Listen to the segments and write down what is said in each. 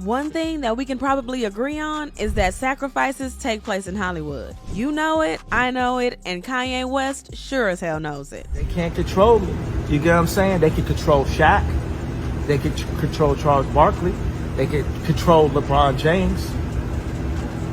One thing that we can probably agree on is that sacrifices take place in Hollywood. You know it, I know it, and Kanye West sure as hell knows it. They can't control me. You get what I'm saying? They can control Shaq. They can control Charles Barkley. They can control LeBron James.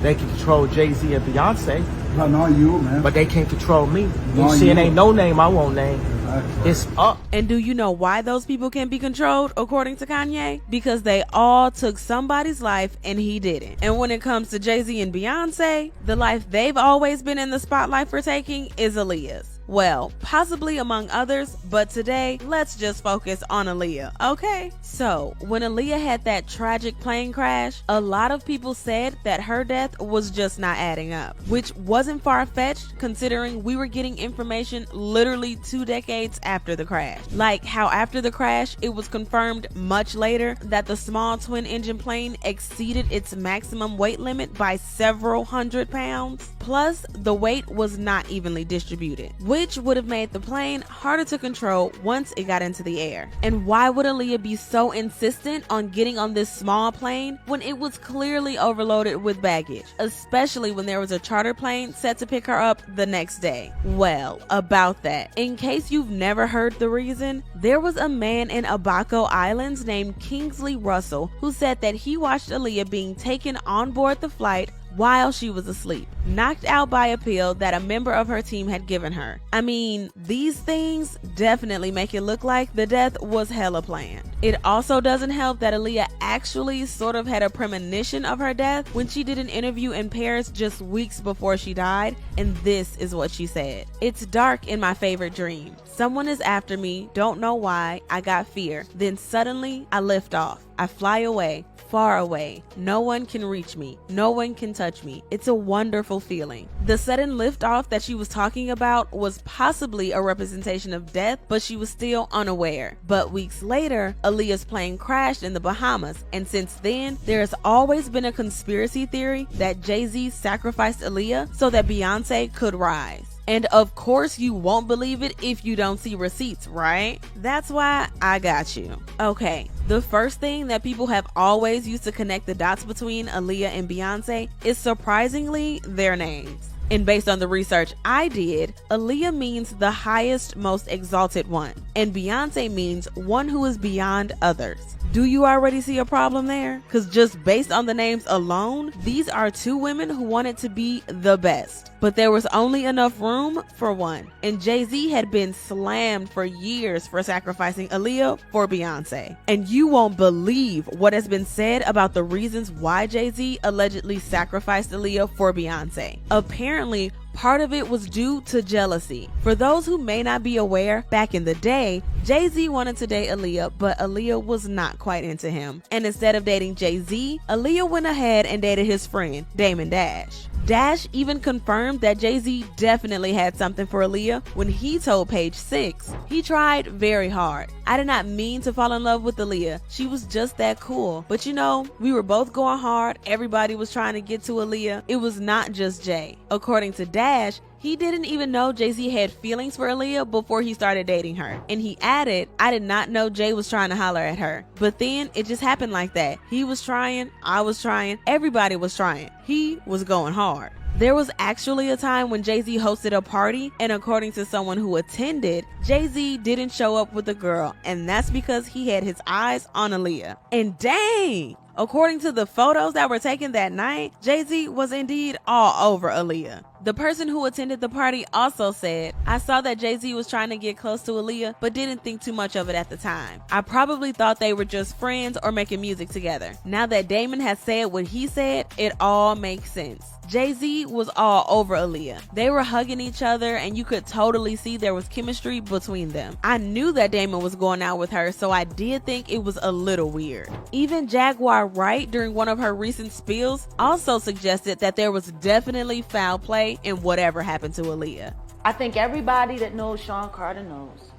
They can control Jay-Z and Beyonce. No, not you, man. But they can't control me. Not You see, it you. ain't no name I won't name. Exactly. It's up. And do you know why those people can be controlled, according to Kanye? Because they all took somebody's life and he didn't. And when it comes to Jay-Z and Beyonce, the life they've always been in the spotlight for taking is Aaliyah's. Well, possibly among others, but today, let's just focus on Aaliyah, okay? So, when Aaliyah had that tragic plane crash, a lot of people said that her death was just not adding up, which wasn't far-fetched considering we were getting information literally 2 decades after the crash. Like how after the crash, it was confirmed much later that the small twin-engine plane exceeded its maximum weight limit by several hundred pounds. Plus, the weight was not evenly distributed, which would have made the plane harder to control once it got into the air. And why would Aaliyah be so insistent on getting on this small plane when it was clearly overloaded with baggage, especially when there was a charter plane set to pick her up the next day? Well, about that, in case you've never heard the reason, there was a man in Abaco Islands named Kingsley Russell who said that he watched Aaliyah being taken on board the flight while she was asleep, knocked out by a pill that a member of her team had given her. I mean, these things definitely make it look like the death was hella planned. It also doesn't help that Aaliyah actually sort of had a premonition of her death when she did an interview in Paris just weeks before she died, and this is what she said. "It's dark in my favorite dream. Someone is after me, don't know why, I got fear. Then suddenly I lift off. I fly away, far away. No one can reach me. No one can touch me. It's a wonderful feeling." The sudden liftoff that she was talking about was possibly a representation of death, but she was still unaware. But weeks later, Aaliyah's plane crashed in the Bahamas, and since then, there has always been a conspiracy theory that Jay-Z sacrificed Aaliyah so that Beyonce could rise. And of course you won't believe it if you don't see receipts, right? That's why I got you. Okay, the first thing that people have always used to connect the dots between Aaliyah and Beyonce is surprisingly their names. And based on the research I did, Aaliyah means the highest, most exalted one, and Beyonce means one who is beyond others. Do you already see a problem there? Because just based on the names alone, these are two women who wanted to be the best, but there was only enough room for one. And Jay-Z had been slammed for years for sacrificing Aaliyah for Beyonce. And you won't believe what has been said about the reasons why Jay-Z allegedly sacrificed Aaliyah for Beyonce. Apparently, part of it was due to jealousy. For those who may not be aware, back in the day, Jay-Z wanted to date Aaliyah, but Aaliyah was not quite into him. And instead of dating Jay-Z, Aaliyah went ahead and dated his friend, Damon Dash. Dash even confirmed that Jay-Z definitely had something for Aaliyah when he told Page Six, "He tried very hard. I did not mean to fall in love with Aaliyah. She was just that cool. But you know, we were both going hard. Everybody was trying to get to Aaliyah. It was not just Jay." According to Dash, he didn't even know Jay-Z had feelings for Aaliyah before he started dating her. And he added, "I did not know Jay was trying to holler at her. But then it just happened like that. He was trying, I was trying, everybody was trying. He was going hard." There was actually a time when Jay-Z hosted a party, and according to someone who attended, Jay-Z didn't show up with a girl, and that's because he had his eyes on Aaliyah. And dang! According to the photos that were taken that night, Jay-Z was indeed all over Aaliyah. The person who attended the party also said, "I saw that Jay-Z was trying to get close to Aaliyah, but didn't think too much of it at the time. I probably thought they were just friends or making music together. Now that Damon has said what he said, it all makes sense." Jay-Z was all over Aaliyah. They were hugging each other and you could totally see there was chemistry between them. I knew that Damon was going out with her, so I did think it was a little weird. Even Jaguar Wright, during one of her recent spills, also suggested that there was definitely foul play in whatever happened to Aaliyah. I think everybody that knows Sean Carter knows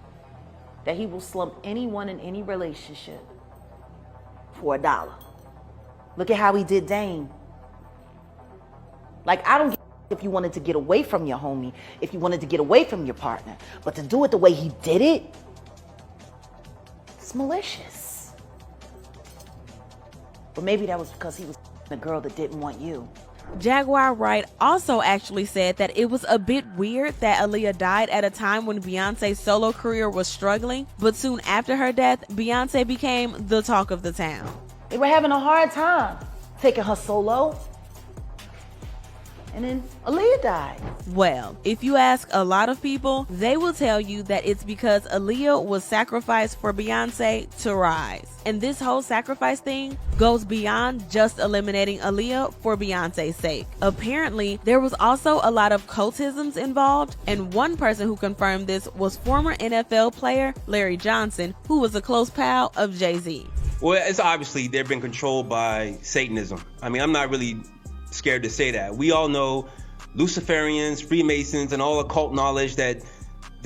that he will slump anyone in any relationship for $1. Look at how he did Dame. Like, I don't get if you wanted to get away from your homie, if you wanted to get away from your partner, but to do it the way he did it, it's malicious. But maybe that was because he was the girl that didn't want you. Jaguar Wright also actually said that it was a bit weird that Aaliyah died at a time when Beyonce's solo career was struggling, but soon after her death, Beyonce became the talk of the town. They were having a hard time taking her solo. And then Aaliyah died. Well, if you ask a lot of people, they will tell you that it's because Aaliyah was sacrificed for Beyonce to rise. And this whole sacrifice thing goes beyond just eliminating Aaliyah for Beyonce's sake. Apparently, there was also a lot of cultisms involved, and one person who confirmed this was former NFL player Larry Johnson, who was a close pal of Jay-Z. Well, it's obviously they've been controlled by Satanism. I mean, I'm not really scared to say that. We all know Luciferians, Freemasons, and all occult knowledge that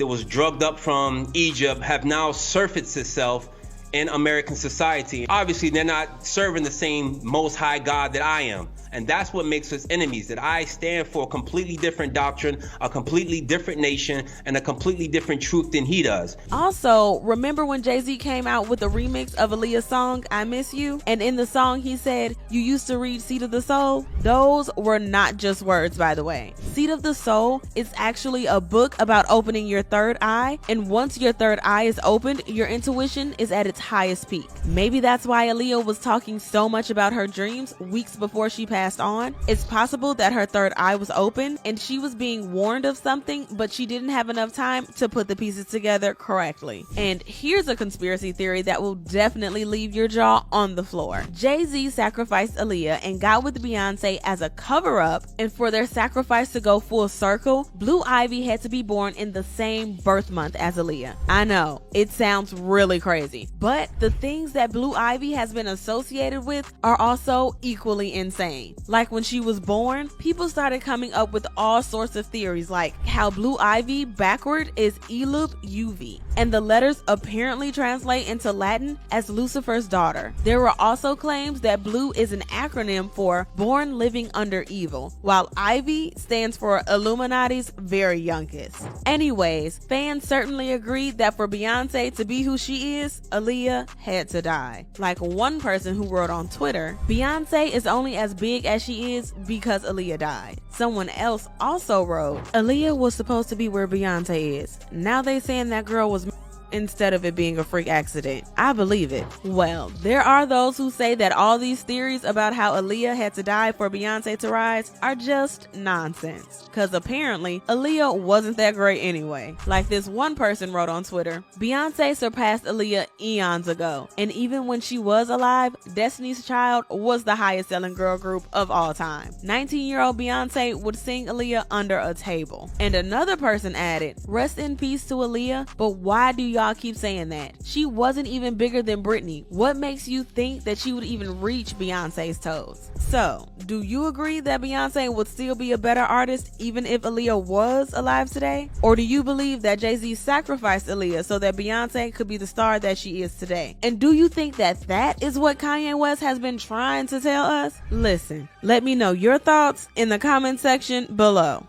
was drugged up from Egypt have now surfaced itself in American society. Obviously, they're not serving the same Most High God that I am. And that's what makes us enemies, that I stand for a completely different doctrine, a completely different nation, and a completely different truth than he does. Also, remember when Jay-Z came out with a remix of Aaliyah's song, I Miss You? And in the song, he said, "You used to read Seed of the Soul?" Those were not just words, by the way. Seed of the Soul is actually a book about opening your third eye. And once your third eye is opened, your intuition is at its highest peak. Maybe that's why Aaliyah was talking so much about her dreams weeks before she passed on. It's possible that her third eye was open and she was being warned of something, but she didn't have enough time to put the pieces together correctly. And here's a conspiracy theory that will definitely leave your jaw on the floor. Jay-Z sacrificed Aaliyah and got with Beyonce as a cover-up, and for their sacrifice to go full circle, Blue Ivy had to be born in the same birth month as Aaliyah. I know, it sounds really crazy, but the things that Blue Ivy has been associated with are also equally insane. Like when she was born, people started coming up with all sorts of theories, like how Blue Ivy backward is Elup Uv, and the letters apparently translate into Latin as Lucifer's daughter. There were also claims that Blue is an acronym for Born Living Under Evil, while Ivy stands for Illuminati's very youngest. Anyways, fans certainly agreed that for Beyonce to be who she is, Aaliyah had to die. Like one person who wrote on Twitter, Beyonce is only as big as she is because Aaliyah died. Someone else also wrote, Aaliyah was supposed to be where Beyonce is. Now they saying that girl was instead of it being a freak accident. I believe it. Well, there are those who say that all these theories about how Aaliyah had to die for Beyonce to rise are just nonsense. Cause apparently Aaliyah wasn't that great anyway. Like this one person wrote on Twitter, Beyonce surpassed Aaliyah eons ago. And even when she was alive, Destiny's Child was the highest selling girl group of all time. 19-year-old Beyonce would sing Aaliyah under a table. And another person added, rest in peace to Aaliyah, but why do y'all keep saying that? She wasn't even bigger than Britney. What makes you think that she would even reach Beyonce's toes? So, do you agree that Beyonce would still be a better artist even if Aaliyah was alive today? Or do you believe that Jay-Z sacrificed Aaliyah so that Beyonce could be the star that she is today? And do you think that that is what Kanye West has been trying to tell us? Listen, let me know your thoughts in the comment section below.